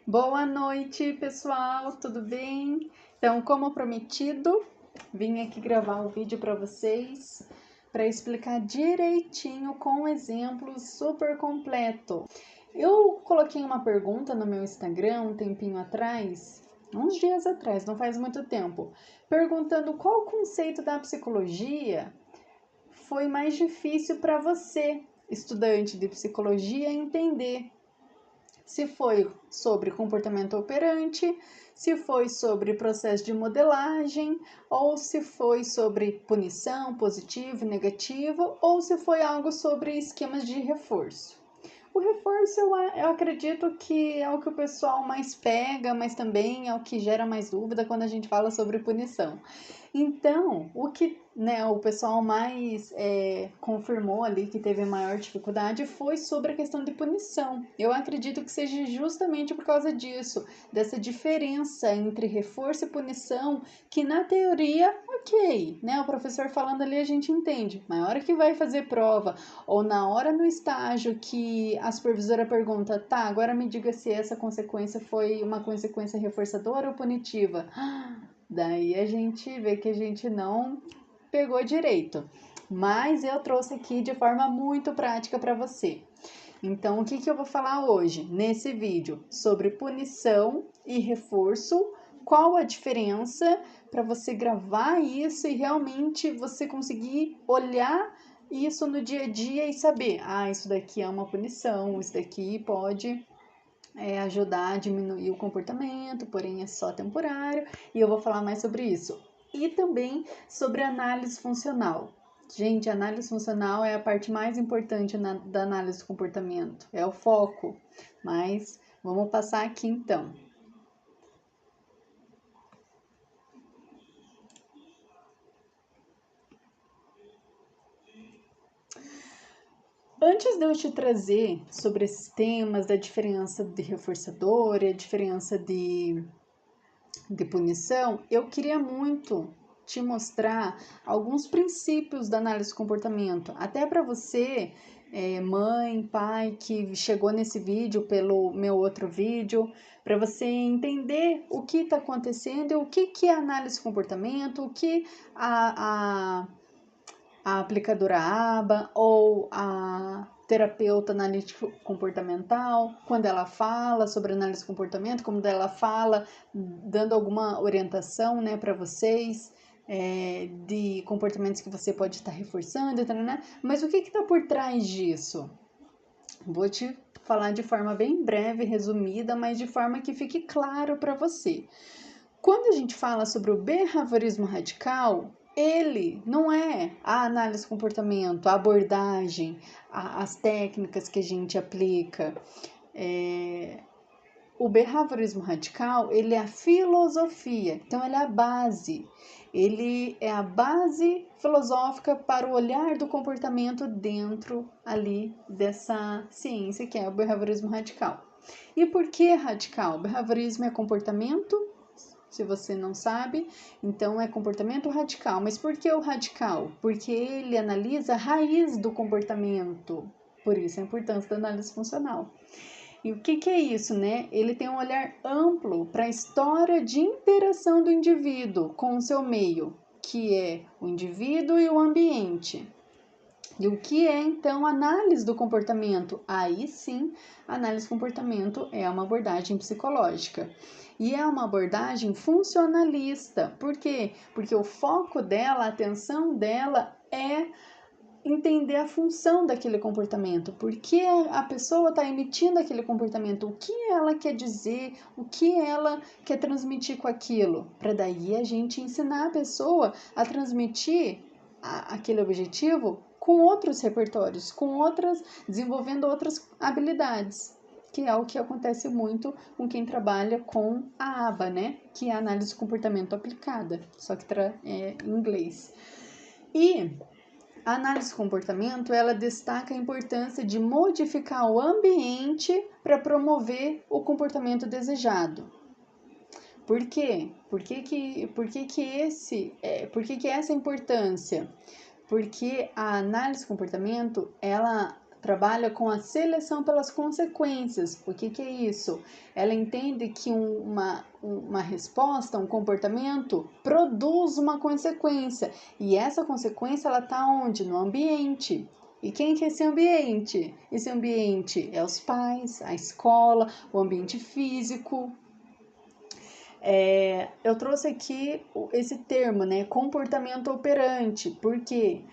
Boa noite, pessoal, tudo bem? Então, como prometido, vim aqui gravar um vídeo para vocês para explicar direitinho com exemplos super completo. Eu coloquei uma pergunta no meu Instagram um tempinho atrás, uns dias atrás, não faz muito tempo, perguntando qual conceito da psicologia foi mais difícil para você, estudante de psicologia, entender. Se foi sobre comportamento operante, se foi sobre processo de modelagem, ou se foi sobre punição, positivo, negativo, ou se foi algo sobre esquemas de reforço. O reforço eu acredito que é o que o pessoal mais pega, mas também é o que gera mais dúvida quando a gente fala sobre punição. Então, o que o pessoal mais confirmou ali que teve maior dificuldade foi sobre a questão de punição. Eu acredito que seja justamente por causa disso, dessa diferença entre reforço e punição, que na teoria, ok, o professor falando ali a gente entende, mas na hora que vai fazer prova, ou na hora no estágio que a supervisora pergunta, tá, agora me diga se essa consequência foi uma consequência reforçadora ou punitiva. Daí a gente vê que a gente não pegou direito. Mas eu trouxe aqui de forma muito prática para você. Então, o que eu vou falar hoje nesse vídeo? Sobre punição e reforço. Qual a diferença para você gravar isso e realmente você conseguir olhar isso no dia a dia e saber, isso daqui é uma punição, isso daqui pode ajudar a diminuir o comportamento, porém é só temporário, e eu vou falar mais sobre isso. E também sobre análise funcional. Gente, a análise funcional é a parte mais importante da análise do comportamento, é o foco, mas vamos passar aqui então. Antes de eu te trazer sobre esses temas, da diferença de reforçador e a diferença de punição, eu queria muito te mostrar alguns princípios da análise do comportamento, até para você, mãe, pai, que chegou nesse vídeo pelo meu outro vídeo, para você entender o que está acontecendo e o que é análise de comportamento, o que a aplicadora ABA ou a terapeuta analítico comportamental, quando ela fala sobre análise de comportamento, como ela fala, dando alguma orientação, para vocês, de comportamentos que você pode estar reforçando, né? Mas o que está por trás disso? Vou te falar de forma bem breve, resumida, mas de forma que fique claro para você. Quando a gente fala sobre o behaviorismo radical, ele não é a análise do comportamento, a abordagem, as técnicas que a gente aplica. O behaviorismo radical, ele é a filosofia, então ele é a base. Ele é a base filosófica para o olhar do comportamento dentro ali dessa ciência que é o behaviorismo radical. E por que radical? O behaviorismo é comportamento, se você não sabe, então é comportamento radical. Mas por que o radical? Porque ele analisa a raiz do comportamento. Por isso a importância da análise funcional. E o que é isso, né? Ele tem um olhar amplo para a história de interação do indivíduo com o seu meio, que é o indivíduo e o ambiente. E o que é, então, análise do comportamento? Aí sim, análise do comportamento é uma abordagem psicológica. E é uma abordagem funcionalista. Por quê? Porque o foco dela, a atenção dela é entender a função daquele comportamento, por que a pessoa está emitindo aquele comportamento, o que ela quer dizer, o que ela quer transmitir com aquilo, para daí a gente ensinar a pessoa a transmitir aquele objetivo com outros repertórios, desenvolvendo outras habilidades, que é o que acontece muito com quem trabalha com a ABA, né? Que é a análise do comportamento aplicada, só que em inglês. E a análise do comportamento, ela destaca a importância de modificar o ambiente para promover o comportamento desejado. Por quê? Por que essa importância? Porque a análise do comportamento, ela trabalha com a seleção pelas consequências. O que é isso? Ela entende que uma resposta, um comportamento, produz uma consequência. E essa consequência, ela está onde? No ambiente. E quem que é esse ambiente? Esse ambiente é os pais, a escola, o ambiente físico. Eu trouxe aqui esse termo, né? Comportamento operante, porque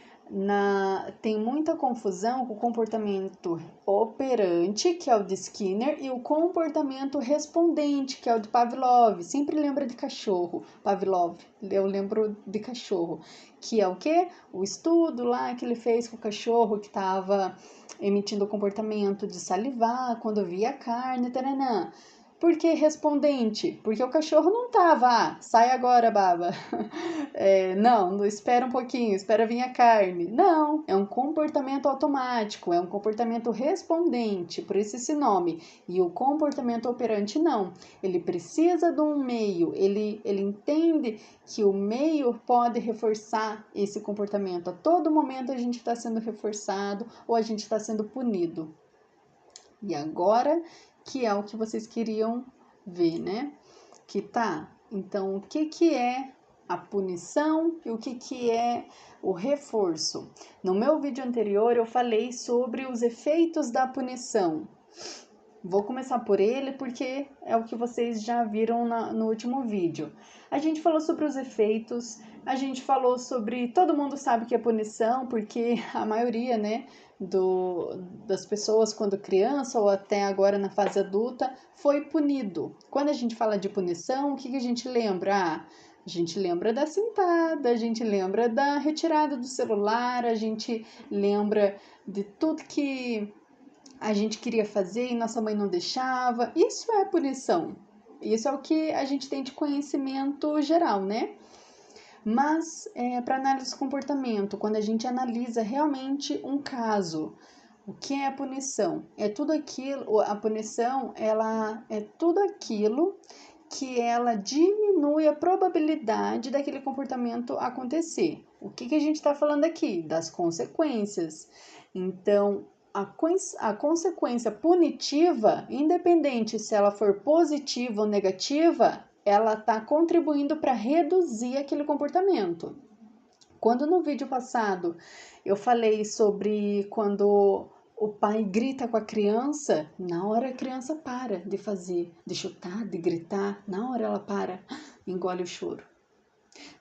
tem muita confusão com o comportamento operante, que é o de Skinner, e o comportamento respondente, que é o de Pavlov. Sempre lembra de cachorro, Pavlov, eu lembro de cachorro, que é o quê? O estudo lá que ele fez com o cachorro que estava emitindo o comportamento de salivar quando via carne, taranã. Por que respondente? Porque o cachorro não tava, sai agora, baba. Não, espera um pouquinho, espera vir a carne. Não, é um comportamento automático, é um comportamento respondente, por isso esse nome. E o comportamento operante não. Ele precisa de um meio, ele entende que o meio pode reforçar esse comportamento. A todo momento a gente está sendo reforçado ou a gente está sendo punido. E agora que é o que vocês queriam ver, né? Então, o que é a punição e o que é o reforço? No meu vídeo anterior, eu falei sobre os efeitos da punição. Vou começar por ele porque é o que vocês já viram no último vídeo. A gente falou sobre os efeitos, a gente falou sobre... Todo mundo sabe que é punição, porque a maioria, né, das pessoas quando criança ou até agora na fase adulta foi punido. Quando a gente fala de punição, o que a gente lembra? A gente lembra da sentada, a gente lembra da retirada do celular, a gente lembra de tudo que a gente queria fazer e nossa mãe não deixava. Isso é punição. Isso é o que a gente tem de conhecimento geral, né? Mas, para análise de comportamento, quando a gente analisa realmente um caso, o que é a punição? É tudo aquilo, a punição, ela é tudo aquilo que ela diminui a probabilidade daquele comportamento acontecer. O que a gente está falando aqui? Das consequências. Então, a consequência punitiva, independente se ela for positiva ou negativa, ela está contribuindo para reduzir aquele comportamento. Quando no vídeo passado eu falei sobre quando o pai grita com a criança, na hora a criança para de fazer, de chutar, de gritar, na hora ela para, engole o choro.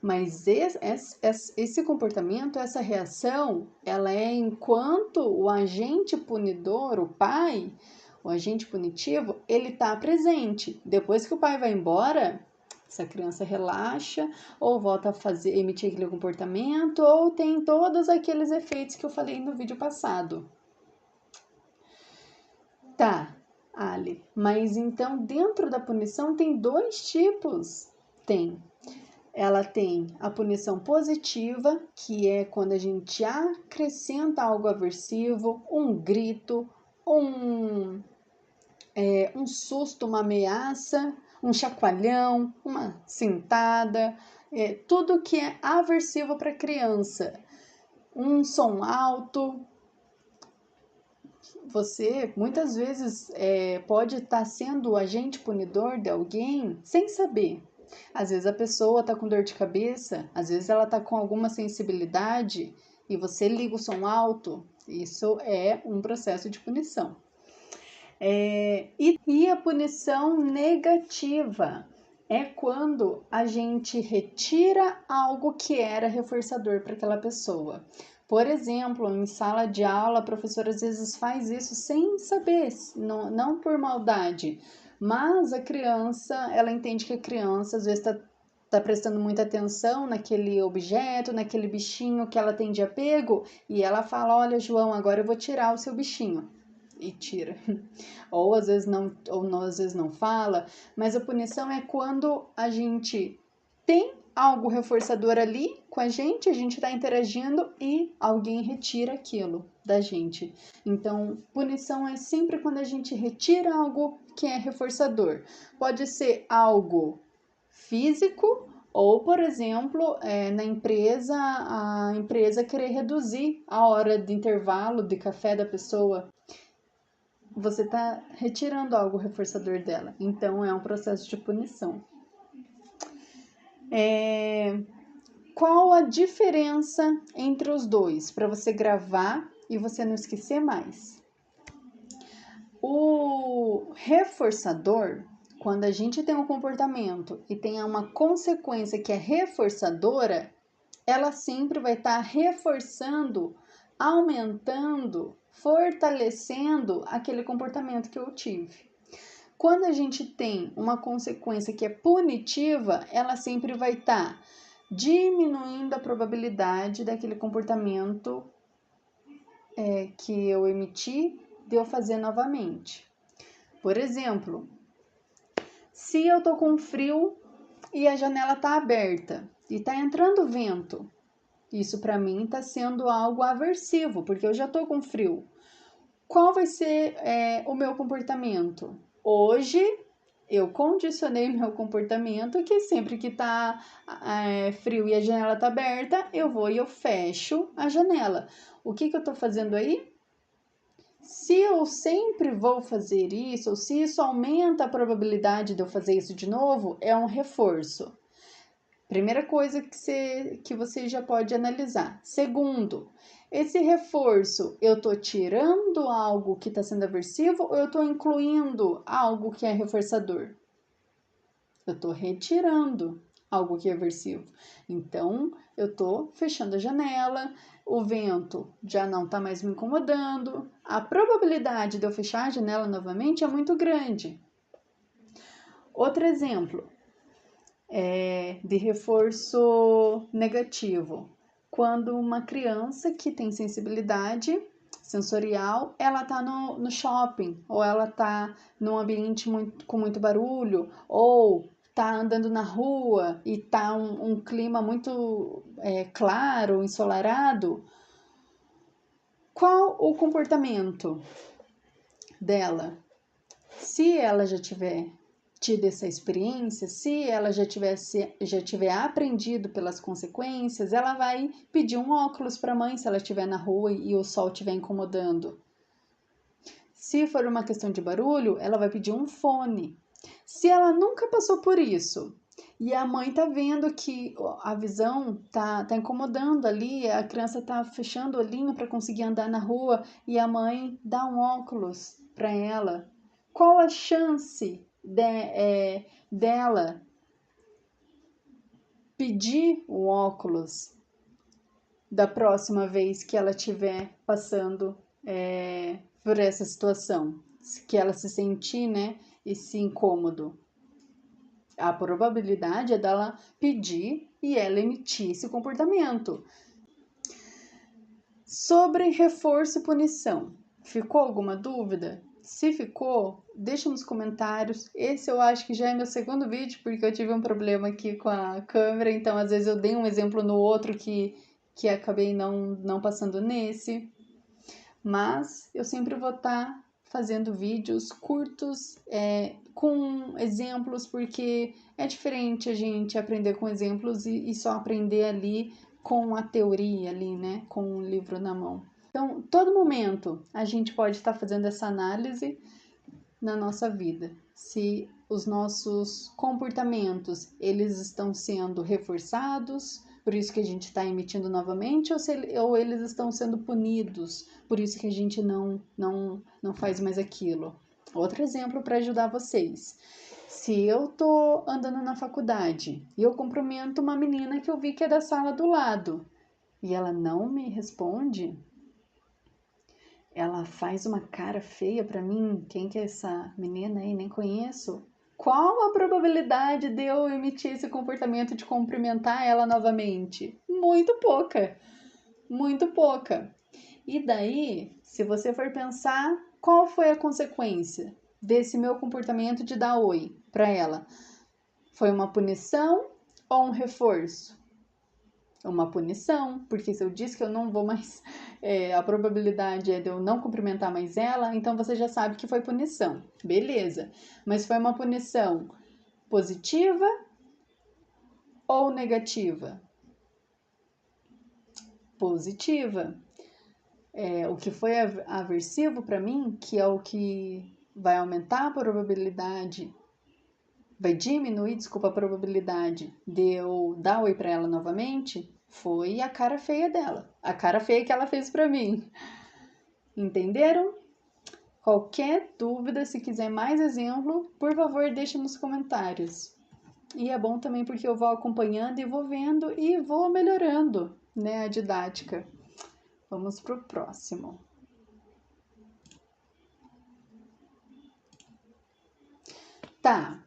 Mas esse comportamento, essa reação, ela é enquanto o agente punidor, o pai, o agente punitivo, ele está presente. Depois que o pai vai embora, essa criança relaxa, ou volta a emitir aquele comportamento, ou tem todos aqueles efeitos que eu falei no vídeo passado. Tá, Ali, mas então dentro da punição tem dois tipos? Tem. Ela tem a punição positiva, que é quando a gente acrescenta algo aversivo, um grito, um susto, uma ameaça, um chacoalhão, uma sentada, tudo que é aversivo para a criança. Um som alto. Você muitas vezes pode estar sendo o agente punidor de alguém sem saber. Às vezes a pessoa está com dor de cabeça, às vezes ela está com alguma sensibilidade e você liga o som alto. Isso é um processo de punição. E a punição negativa é quando a gente retira algo que era reforçador para aquela pessoa. Por exemplo, em sala de aula, a professora às vezes faz isso sem saber, não por maldade, mas a criança, ela entende que a criança às vezes está prestando muita atenção naquele objeto, naquele bichinho que ela tem de apego, e ela fala, olha, João, agora eu vou tirar o seu bichinho. E tira. Ou às vezes não fala, mas a punição é quando a gente tem algo reforçador ali com a gente está interagindo e alguém retira aquilo da gente. Então, punição é sempre quando a gente retira algo que é reforçador. Pode ser algo físico Ou, por exemplo, na empresa, a empresa querer reduzir a hora de intervalo de café da pessoa. Você está retirando algo reforçador dela. Então, é um processo de punição. Qual a diferença entre os dois? Para você gravar e você não esquecer mais. O reforçador, quando a gente tem um comportamento e tem uma consequência que é reforçadora, ela sempre vai estar reforçando, aumentando, fortalecendo aquele comportamento que eu tive. Quando a gente tem uma consequência que é punitiva, ela sempre vai estar diminuindo a probabilidade daquele comportamento que eu emiti de eu fazer novamente. Por exemplo, se eu tô com frio e a janela tá aberta e tá entrando vento, isso para mim tá sendo algo aversivo, porque eu já tô com frio. Qual vai ser o meu comportamento? Hoje eu condicionei meu comportamento que sempre que tá frio e a janela tá aberta, eu vou e eu fecho a janela. O que eu tô fazendo aí? Se eu sempre vou fazer isso, ou se isso aumenta a probabilidade de eu fazer isso de novo, é um reforço. Primeira coisa que você já pode analisar. Segundo, esse reforço, eu estou tirando algo que está sendo aversivo ou eu estou incluindo algo que é reforçador? Eu estou retirando algo que é aversivo. Então, eu estou fechando a janela, o vento já não está mais me incomodando, a probabilidade de eu fechar a janela novamente é muito grande. Outro exemplo de reforço negativo. Quando uma criança que tem sensibilidade sensorial, ela está no shopping, ou ela está num ambiente com muito barulho, ou tá andando na rua e tá um clima muito claro, ensolarado, qual o comportamento dela? Se ela já tiver tido essa experiência, se ela já tiver aprendido pelas consequências, ela vai pedir um óculos para a mãe se ela estiver na rua e o sol estiver incomodando. Se for uma questão de barulho, ela vai pedir um fone. Se ela nunca passou por isso e a mãe tá vendo que a visão tá incomodando ali, a criança tá fechando o olhinho para conseguir andar na rua e a mãe dá um óculos para ela, qual a chance dela pedir o óculos da próxima vez que ela estiver passando por essa situação, que ela se sentir, esse incômodo? A probabilidade é dela pedir e ela emitir esse comportamento. Sobre reforço e punição, ficou alguma dúvida? Se ficou, deixa nos comentários. Esse eu acho que já é meu segundo vídeo, porque eu tive um problema aqui com a câmera, então às vezes eu dei um exemplo no outro que acabei não passando nesse. Mas eu sempre vou estar fazendo vídeos curtos com exemplos, porque é diferente a gente aprender com exemplos e só aprender ali com a teoria ali, com o livro na mão. Então, todo momento a gente pode estar fazendo essa análise na nossa vida. Se os nossos comportamentos, eles estão sendo reforçados, por isso que a gente está emitindo novamente, ou eles estão sendo punidos, por isso que a gente não faz mais aquilo. Outro exemplo para ajudar vocês. Se eu tô andando na faculdade e eu cumprimento uma menina que eu vi que é da sala do lado e ela não me responde, ela faz uma cara feia para mim, quem que é essa menina aí? Nem conheço. Qual a probabilidade de eu emitir esse comportamento de cumprimentar ela novamente? Muito pouca, muito pouca. E daí, se você for pensar, qual foi a consequência desse meu comportamento de dar oi para ela? Foi uma punição ou um reforço? Uma punição, porque se eu disse que eu não vou mais, a probabilidade é de eu não cumprimentar mais ela, então você já sabe que foi punição, beleza. Mas foi uma punição positiva ou negativa? Positiva. O que foi aversivo para mim, que é o que vai aumentar a probabilidade, vai diminuir, desculpa, a probabilidade de eu dar oi para ela novamente, foi a cara feia dela, a cara feia que ela fez para mim. Entenderam? Qualquer dúvida, se quiser mais exemplo, por favor, deixe nos comentários. E é bom também porque eu vou acompanhando e vou vendo e vou melhorando, né, a didática. Vamos pro próximo. Tá.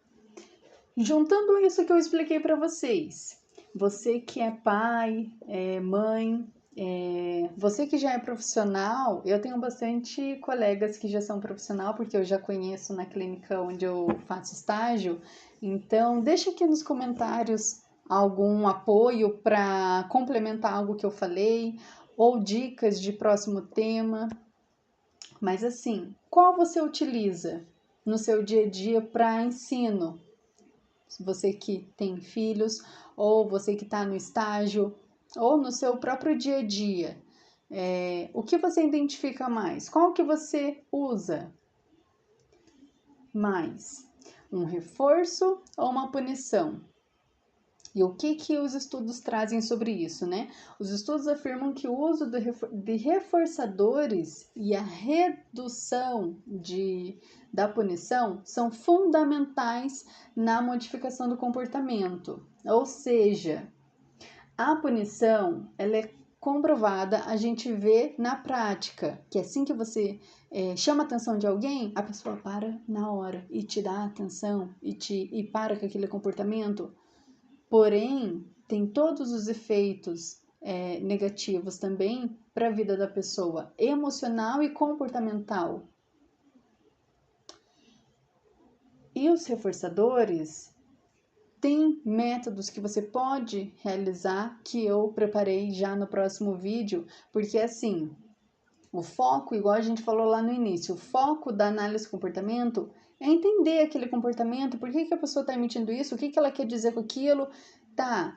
Juntando isso que eu expliquei para vocês, você que é pai, mãe, você que já é profissional, eu tenho bastante colegas que já são profissional, porque eu já conheço na clínica onde eu faço estágio, então deixa aqui nos comentários algum apoio para complementar algo que eu falei, ou dicas de próximo tema. Mas assim, qual você utiliza no seu dia a dia para ensino? Você que tem filhos, ou você que está no estágio, ou no seu próprio dia a dia. O que você identifica mais? Qual que você usa mais? Um reforço ou uma punição? E o que os estudos trazem sobre isso, né? Os estudos afirmam que o uso de reforçadores e a redução da punição são fundamentais na modificação do comportamento. Ou seja, a punição, ela é comprovada, a gente vê na prática, que assim que você chama a atenção de alguém, a pessoa para na hora e te dá atenção e para com aquele comportamento. Porém, tem todos os efeitos negativos também para a vida da pessoa, emocional e comportamental. E os reforçadores têm métodos que você pode realizar, que eu preparei já no próximo vídeo, porque assim, o foco, igual a gente falou lá no início, o foco da análise de comportamento é entender aquele comportamento, por que a pessoa está emitindo isso, o que ela quer dizer com aquilo. Tá,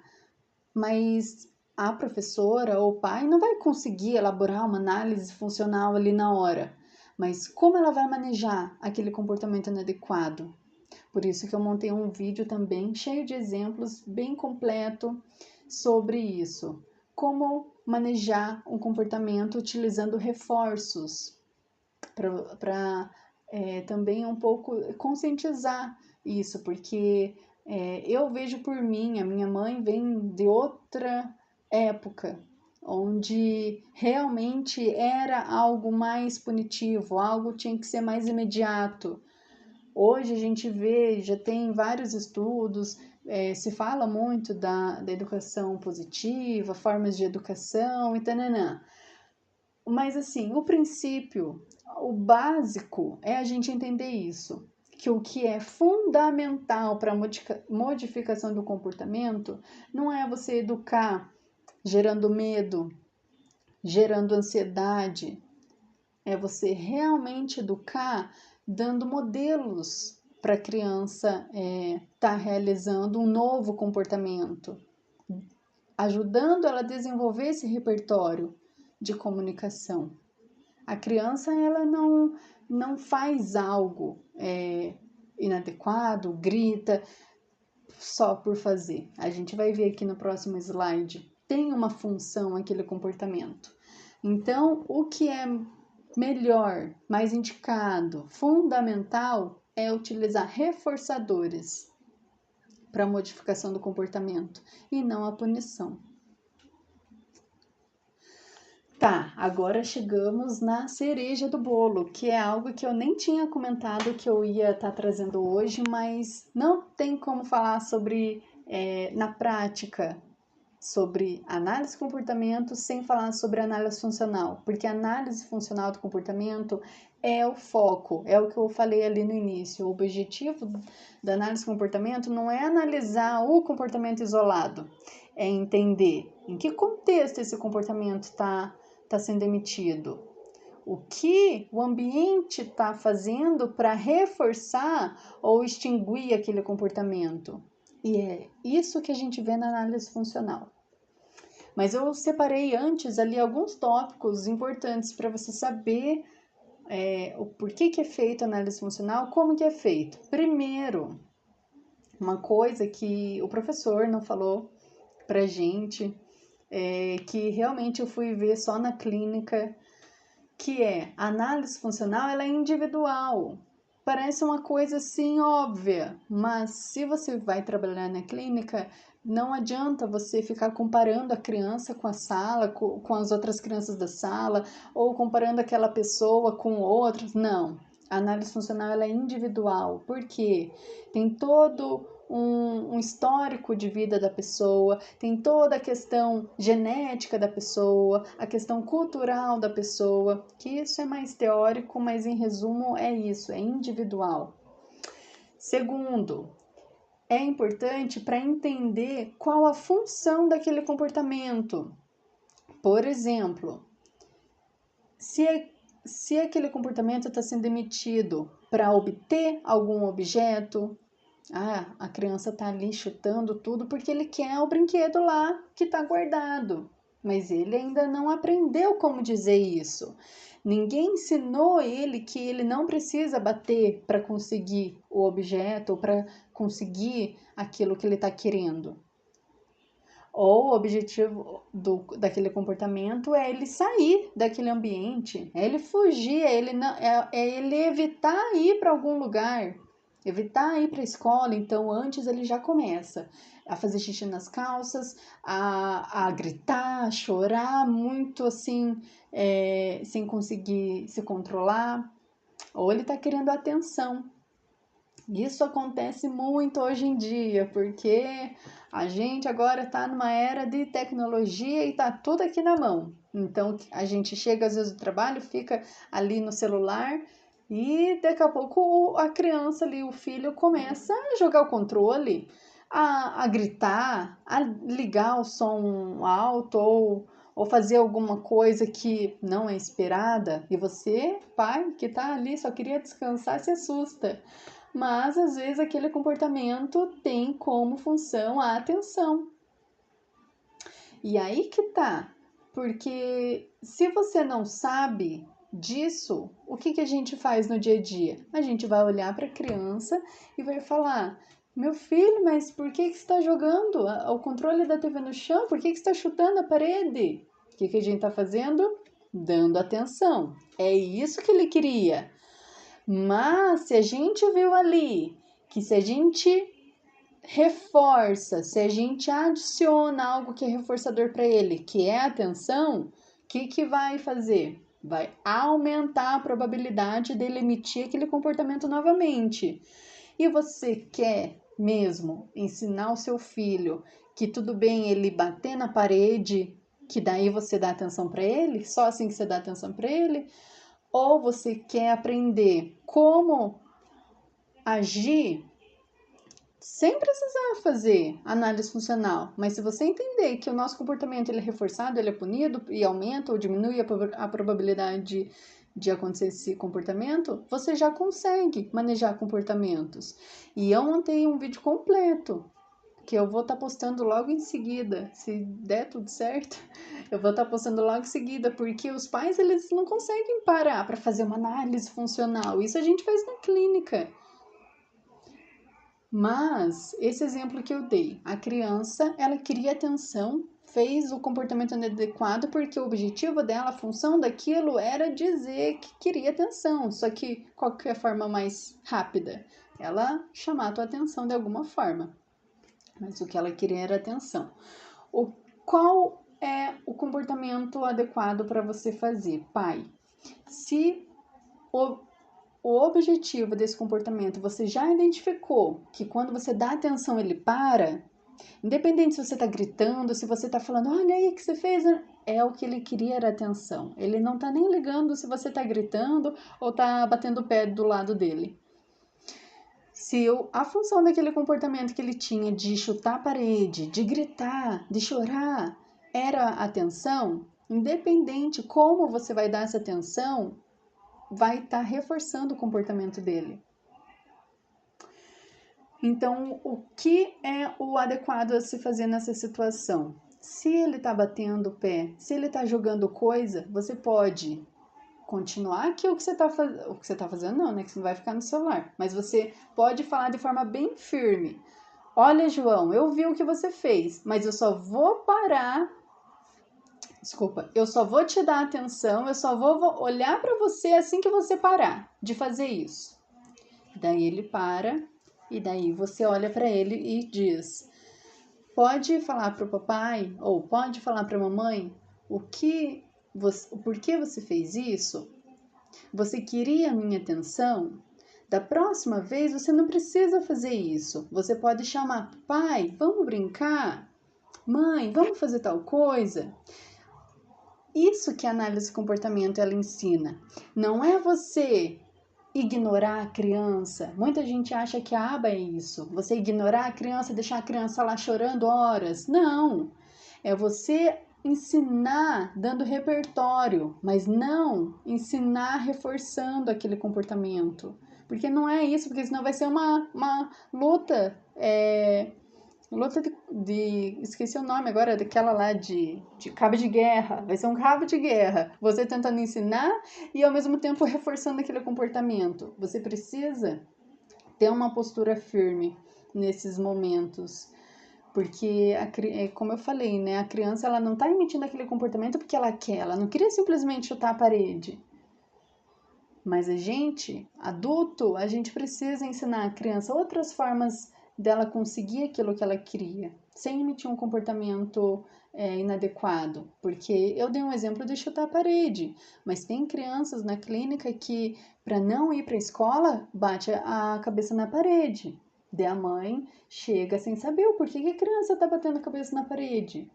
mas a professora ou o pai não vai conseguir elaborar uma análise funcional ali na hora. Mas como ela vai manejar aquele comportamento inadequado? Por isso que eu montei um vídeo também cheio de exemplos, bem completo sobre isso. Como manejar um comportamento utilizando reforços para também um pouco conscientizar isso, porque eu vejo por mim, a minha mãe vem de outra época, onde realmente era algo mais punitivo, algo tinha que ser mais imediato. Hoje a gente vê, já tem vários estudos, se fala muito da educação positiva, formas de educação e tananã. Mas assim, o princípio, o básico é a gente entender isso, que o que é fundamental para a modificação do comportamento não é você educar gerando medo, gerando ansiedade, é você realmente educar dando modelos para a criança estar realizando um novo comportamento, ajudando ela a desenvolver esse repertório de comunicação. A criança ela não faz algo inadequado, grita só por fazer. A gente vai ver aqui no próximo slide. Tem uma função aquele comportamento. Então, o que é melhor, mais indicado, fundamental é utilizar reforçadores para a modificação do comportamento e não a punição. Tá, agora chegamos na cereja do bolo, que é algo que eu nem tinha comentado que eu ia estar trazendo hoje, mas não tem como falar sobre, na prática, sobre análise de comportamento sem falar sobre análise funcional, porque a análise funcional do comportamento é o foco, é o que eu falei ali no início. O objetivo da análise de comportamento não é analisar o comportamento isolado, é entender em que contexto esse comportamento está sendo emitido, o que o ambiente está fazendo para reforçar ou extinguir aquele comportamento. E é isso que a gente vê na análise funcional. Mas eu separei antes ali alguns tópicos importantes para você saber o porquê que é feito a análise funcional, como que é feito. Primeiro, uma coisa que o professor não falou pra gente, que realmente eu fui ver só na clínica, que a análise funcional, ela é individual. Parece uma coisa assim óbvia, mas se você vai trabalhar na clínica, não adianta você ficar comparando a criança com a sala, com as outras crianças da sala, ou comparando aquela pessoa com outras. Não. A análise funcional ela é individual, porque tem todo um histórico de vida da pessoa, tem toda a questão genética da pessoa, a questão cultural da pessoa, que isso é mais teórico, mas em resumo é isso, é individual. Segundo, é importante para entender qual a função daquele comportamento. Por exemplo, se aquele comportamento está sendo emitido para obter algum objeto, a criança tá ali chutando tudo porque ele quer o brinquedo lá que tá guardado. Mas ele ainda não aprendeu como dizer isso. Ninguém ensinou ele que ele não precisa bater para conseguir o objeto ou para conseguir aquilo que ele está querendo. Ou o objetivo daquele comportamento é ele sair daquele ambiente, é ele fugir, é ele evitar ir para algum lugar. Evitar ir para a escola, então antes ele já começa a fazer xixi nas calças, a gritar, a chorar muito assim, sem conseguir se controlar, ou ele está querendo atenção. Isso acontece muito hoje em dia, porque a gente agora está numa era de tecnologia e está tudo aqui na mão. Então a gente chega às vezes do trabalho, fica ali no celular e daqui a pouco a criança ali, o filho, começa a jogar o controle, a gritar, a ligar o som alto ou fazer alguma coisa que não é esperada. E você, pai, que está ali, só queria descansar, se assusta. Mas às vezes aquele comportamento tem como função a atenção. E aí que tá, porque se você não sabe disso, o que a gente faz no dia a dia? A gente vai olhar para a criança e vai falar: meu filho, mas por que você está jogando o controle da TV no chão? Por que você está chutando a parede? O que a gente está fazendo? Dando atenção. É isso que ele queria. Mas se a gente viu ali que se a gente reforça, se a gente adiciona algo que é reforçador para ele, que é a atenção, o que vai fazer? Vai aumentar a probabilidade dele emitir aquele comportamento novamente. E você quer mesmo ensinar o seu filho que tudo bem ele bater na parede, que daí você dá atenção para ele? Só assim que você dá atenção para ele? Ou você quer aprender como agir sem precisar fazer análise funcional, mas se você entender que o nosso comportamento ele é reforçado, ele é punido e aumenta ou diminui a probabilidade de acontecer esse comportamento, você já consegue manejar comportamentos. E eu montei um vídeo completo que eu vou estar postando logo em seguida, se der tudo certo, eu vou estar postando logo em seguida, porque os pais eles não conseguem parar para fazer uma análise funcional. Isso a gente faz na clínica. Mas esse exemplo que eu dei, a criança, ela queria atenção, fez o comportamento inadequado porque o objetivo dela, a função daquilo era dizer que queria atenção, só que qual que é a forma mais rápida? Ela chamar a tua atenção de alguma forma. Mas o que ela queria era atenção. Qual é o comportamento adequado para você fazer, pai? Se o objetivo desse comportamento você já identificou que quando você dá atenção ele para, independente se você está gritando, se você está falando, olha aí o que você fez, é o que ele queria era atenção. Ele não está nem ligando se você está gritando ou está batendo o pé do lado dele. Se a função daquele comportamento que ele tinha de chutar a parede, de gritar, de chorar, era atenção, independente como você vai dar essa atenção, vai estar reforçando o comportamento dele. Então, o que é o adequado a se fazer nessa situação? Se ele está batendo o pé, se ele está jogando coisa, você pode continuar aqui o que você está fazendo, não, né? Que você não vai ficar no celular. Mas você pode falar de forma bem firme. Olha, João, eu vi o que você fez, mas eu só vou parar. Desculpa, eu só vou te dar atenção, eu só vou olhar para você assim que você parar de fazer isso. Daí ele para e daí você olha para ele e diz: pode falar para o papai ou pode falar para a mamãe o porquê você fez isso? Você queria a minha atenção? Da próxima vez você não precisa fazer isso. Você pode chamar: pai, vamos brincar? Mãe, vamos fazer tal coisa? Isso que a análise de comportamento ela ensina. Não é você ignorar a criança. Muita gente acha que a aba é isso. Você ignorar a criança, deixar a criança lá chorando horas. Não. É você ensinar dando repertório, mas não ensinar reforçando aquele comportamento. Porque não é isso, porque senão vai ser uma luta. Luta esqueci o nome agora, daquela lá de cabo de guerra. Vai ser um cabo de guerra. Você tentando ensinar e ao mesmo tempo reforçando aquele comportamento. Você precisa ter uma postura firme nesses momentos. Porque, como eu falei, né? A criança ela não está emitindo aquele comportamento porque ela quer. Ela não queria simplesmente chutar a parede. Mas a gente, adulto, a gente precisa ensinar a criança outras formas dela conseguir aquilo que ela queria, sem emitir um comportamento inadequado. Porque eu dei um exemplo de chutar a parede, mas tem crianças na clínica que, para não ir para a escola, bate a cabeça na parede. Daí a mãe chega sem saber o porquê que a criança está batendo a cabeça na parede.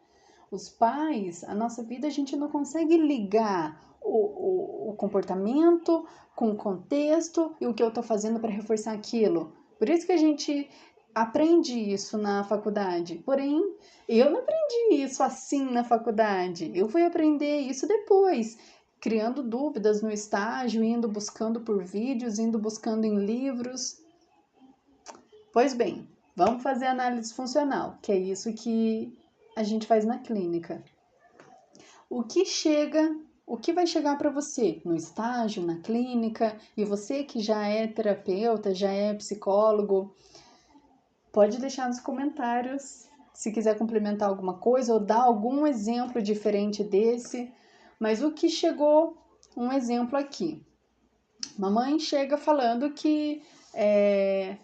Os pais, a nossa vida, a gente não consegue ligar o comportamento com o contexto e o que eu estou fazendo para reforçar aquilo. Por isso que a gente aprende isso na faculdade. Porém, eu não aprendi isso assim na faculdade. Eu fui aprender isso depois, criando dúvidas no estágio, indo buscando por vídeos, indo buscando em livros. Pois bem, vamos fazer análise funcional, que é isso que a gente faz na clínica. O que vai chegar para você no estágio, na clínica, e você que já é terapeuta, já é psicólogo, pode deixar nos comentários se quiser complementar alguma coisa ou dar algum exemplo diferente desse. Mas o que chegou, um exemplo aqui. Mamãe chega falando que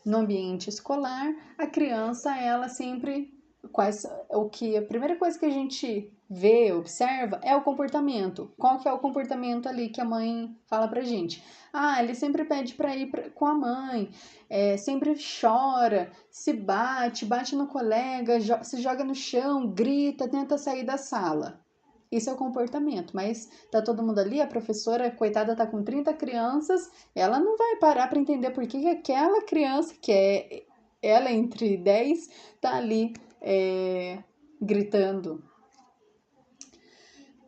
no ambiente escolar a criança ela sempre a primeira coisa que a gente vê, observa é o comportamento. Qual que é o comportamento ali que a mãe fala pra gente? Ah, ele sempre pede para ir com a mãe, sempre chora, se bate no colega, se joga no chão, grita, tenta sair da sala. Isso é o comportamento, mas tá todo mundo ali, a professora, coitada, tá com 30 crianças, ela não vai parar para entender por que aquela criança, que é ela entre 10, tá ali gritando.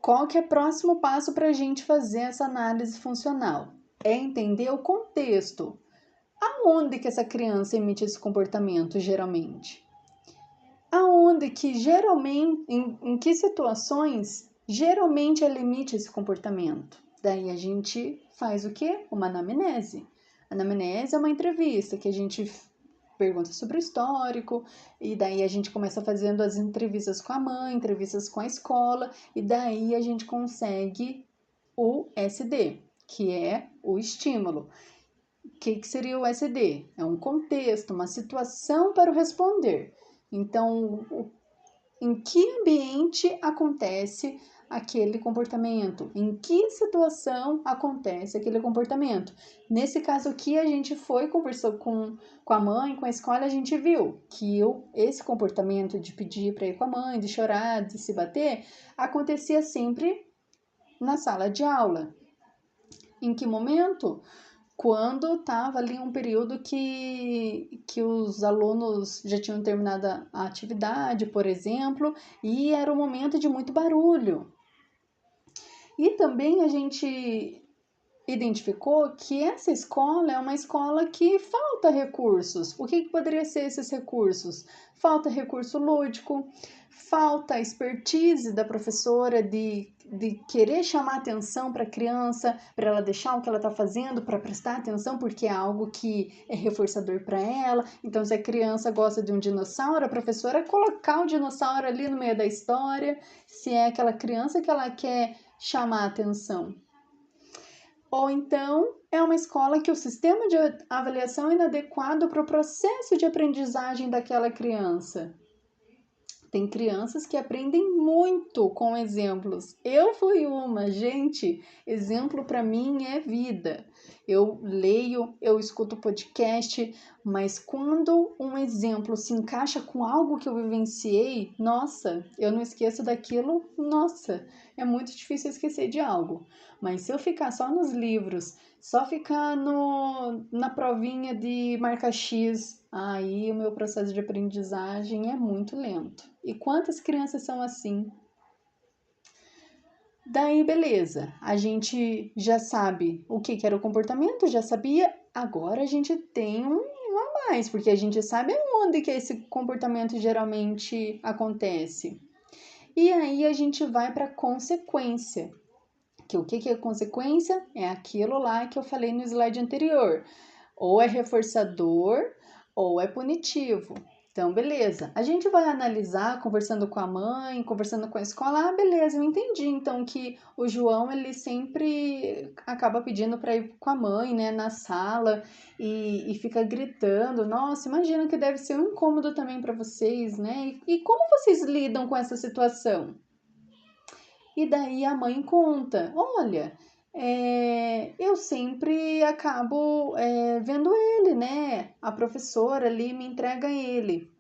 Qual que é o próximo passo para a gente fazer essa análise funcional? É entender o contexto. Aonde que essa criança emite esse comportamento, geralmente? Aonde que, geralmente, em que situações, geralmente ela emite esse comportamento? Daí a gente faz o quê? Uma anamnese. A anamnese é uma entrevista que a gente pergunta sobre o histórico, e daí a gente começa fazendo as entrevistas com a mãe, entrevistas com a escola, e daí a gente consegue o SD, que é o estímulo. O que seria o SD? É um contexto, uma situação para o responder. Então, em que ambiente acontece aquele comportamento? Em que situação acontece aquele comportamento? Nesse caso aqui, a gente conversou com a mãe, com a escola, a gente viu que esse comportamento de pedir para ir com a mãe, de chorar, de se bater, acontecia sempre na sala de aula. Em que momento? Quando estava ali um período que os alunos já tinham terminado a atividade, por exemplo, e era um momento de muito barulho. E também a gente identificou que essa escola é uma escola que falta recursos. O que poderia ser esses recursos? Falta recurso lúdico, falta expertise da professora de querer chamar atenção para a criança, para ela deixar o que ela está fazendo, para prestar atenção, porque é algo que é reforçador para ela. Então, se a criança gosta de um dinossauro, a professora colocar o dinossauro ali no meio da história, se é aquela criança que ela quer chamar atenção. Ou então, é uma escola que o sistema de avaliação é inadequado para o processo de aprendizagem daquela criança. Tem crianças que aprendem muito com exemplos. Eu fui uma, gente, exemplo para mim é vida. Eu leio, eu escuto podcast, mas quando um exemplo se encaixa com algo que eu vivenciei, nossa, eu não esqueço daquilo, nossa, é muito difícil esquecer de algo. Mas se eu ficar só nos livros, só ficar na provinha de marca X, aí o meu processo de aprendizagem é muito lento. E quantas crianças são assim? Daí, beleza, a gente já sabe o que era o comportamento, já sabia, agora a gente tem um a mais, porque a gente sabe onde que esse comportamento geralmente acontece. E aí a gente vai para a consequência. Que o que é consequência? É aquilo lá que eu falei no slide anterior. Ou é reforçador ou é punitivo. Então, beleza. A gente vai analisar conversando com a mãe, conversando com a escola. Ah, beleza, eu entendi. Então, que o João, ele sempre acaba pedindo para ir com a mãe, né, na sala e fica gritando. Nossa, imagina que deve ser um incômodo também para vocês, né? E como vocês lidam com essa situação? E daí a mãe conta, olha, eu sempre acabo vendo ele, né? A professora ali me entrega ele.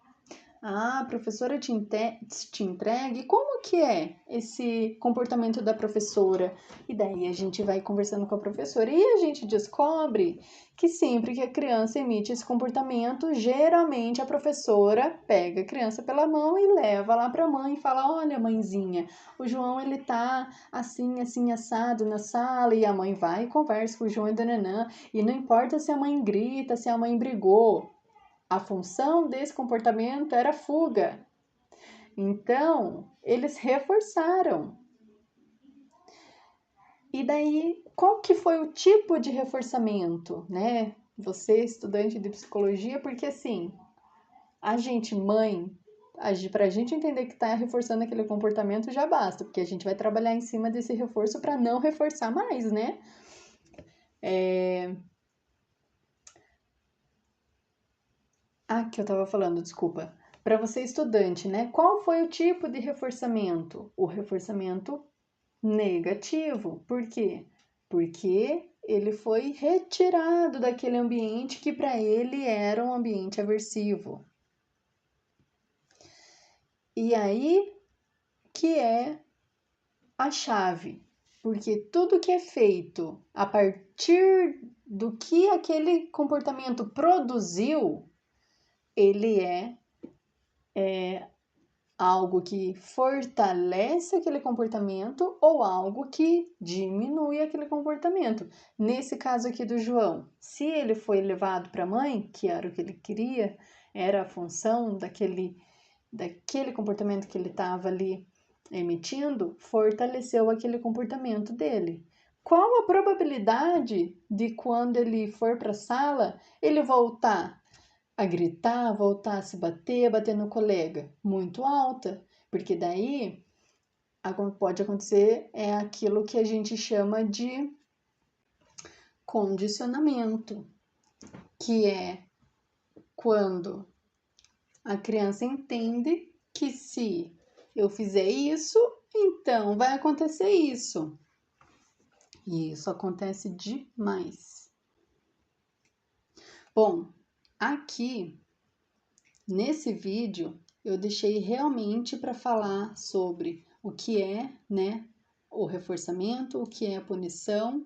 Ah, a professora te entrega? E como que é esse comportamento da professora? E daí a gente vai conversando com a professora e a gente descobre que sempre que a criança emite esse comportamento, geralmente a professora pega a criança pela mão e leva lá para a mãe e fala, olha, mãezinha, o João ele tá assim, assim, assado na sala, e a mãe vai e conversa com o João e dananã, e não importa se a mãe grita, se a mãe brigou, a função desse comportamento era fuga. Então, eles reforçaram. E daí, qual que foi o tipo de reforçamento, né? Você, estudante de psicologia, porque assim, a gente, mãe, pra gente entender que tá reforçando aquele comportamento já basta, porque a gente vai trabalhar em cima desse reforço para não reforçar mais, né? Que eu tava falando, desculpa. Para você, estudante, né? Qual foi o tipo de reforçamento? O reforçamento negativo. Por quê? Porque ele foi retirado daquele ambiente que para ele era um ambiente aversivo. E aí que é a chave, porque tudo que é feito a partir do que aquele comportamento produziu, ele é algo que fortalece aquele comportamento ou algo que diminui aquele comportamento. Nesse caso aqui do João, se ele foi levado para a mãe, que era o que ele queria, era a função daquele comportamento que ele estava ali emitindo, fortaleceu aquele comportamento dele. Qual a probabilidade de quando ele for para a sala, ele voltar a gritar, voltar a se bater no colega? Muito alta, porque daí pode acontecer aquilo que a gente chama de condicionamento, que é quando a criança entende que se eu fizer isso, então vai acontecer isso. E isso acontece demais. Bom, aqui nesse vídeo eu deixei realmente para falar sobre o que é, né, o reforçamento, o que é a punição,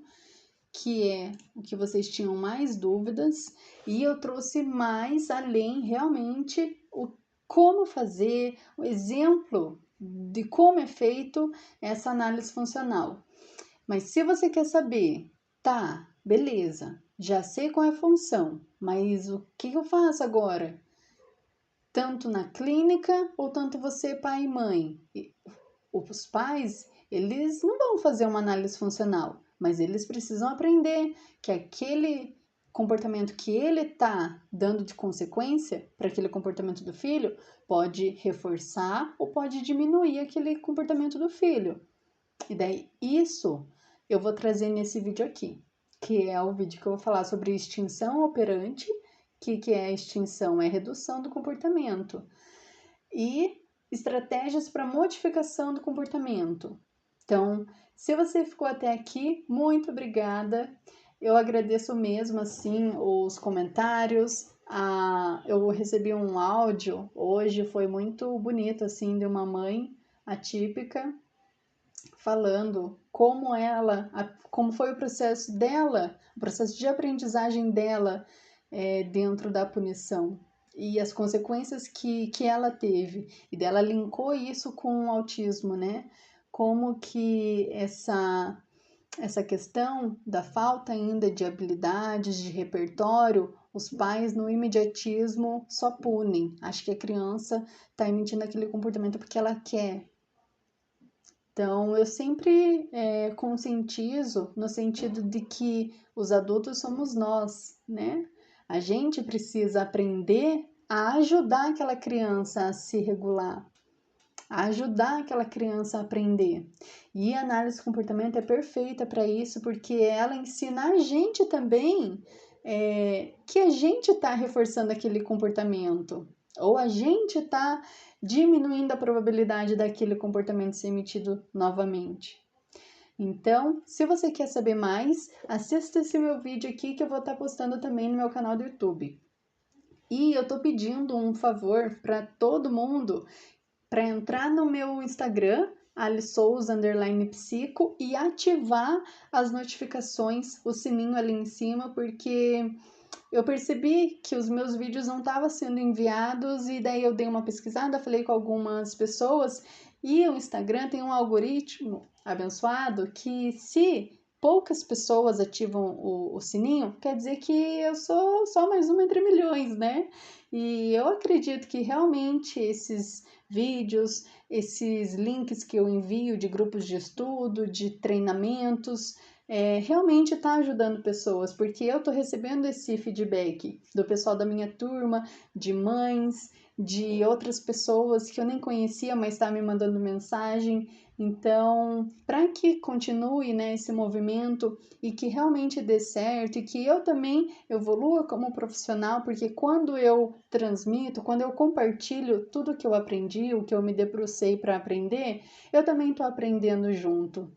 que é o que vocês tinham mais dúvidas, e eu trouxe mais além realmente o como fazer, o exemplo de como é feito essa análise funcional. Mas se você quer saber Tá, beleza, já sei qual é a função, mas o que eu faço agora? Tanto na clínica ou tanto você, pai e mãe? Os pais, eles não vão fazer uma análise funcional, mas eles precisam aprender que aquele comportamento que ele está dando de consequência para aquele comportamento do filho pode reforçar ou pode diminuir aquele comportamento do filho. E daí, isso eu vou trazer nesse vídeo aqui, que é o vídeo que eu vou falar sobre extinção operante. Que é a extinção? É a redução do comportamento. E estratégias para modificação do comportamento. Então, se você ficou até aqui, muito obrigada. Eu agradeço mesmo assim os comentários. Eu recebi um áudio hoje, foi muito bonito assim, de uma mãe atípica falando como foi o processo dela, o processo de aprendizagem dela dentro da punição e as consequências que ela teve. E dela linkou isso com o autismo, né? Como que essa questão da falta ainda de habilidades, de repertório, os pais no imediatismo só punem. Acho que a criança está emitindo aquele comportamento porque ela quer. Então, eu sempre conscientizo no sentido de que os adultos somos nós, né? A gente precisa aprender a ajudar aquela criança a se regular, a ajudar aquela criança a aprender. E a análise de comportamento é perfeita para isso, porque ela ensina a gente também que a gente está reforçando aquele comportamento, ou a gente está diminuindo a probabilidade daquele comportamento ser emitido novamente. Então, se você quer saber mais, assista esse meu vídeo aqui que eu vou estar postando também no meu canal do YouTube. E eu tô pedindo um favor para todo mundo para entrar no meu Instagram, alisouza_psico, e ativar as notificações, o sininho ali em cima, porque eu percebi que os meus vídeos não estavam sendo enviados e daí eu dei uma pesquisada, falei com algumas pessoas e o Instagram tem um algoritmo abençoado que se poucas pessoas ativam o sininho, quer dizer que eu sou só mais uma entre milhões, né? E eu acredito que realmente esses vídeos, esses links que eu envio de grupos de estudo, de treinamentos, realmente está ajudando pessoas, porque eu estou recebendo esse feedback do pessoal da minha turma, de mães, de outras pessoas que eu nem conhecia, mas está me mandando mensagem. Então, para que continue, né, esse movimento e que realmente dê certo e que eu também evolua como profissional, porque quando eu transmito, quando eu compartilho tudo que eu aprendi, o que eu me debrucei para aprender, eu também estou aprendendo junto.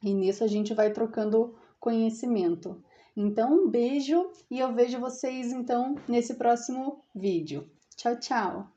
E nisso a gente vai trocando conhecimento. Então, um beijo e eu vejo vocês então nesse próximo vídeo. Tchau, tchau!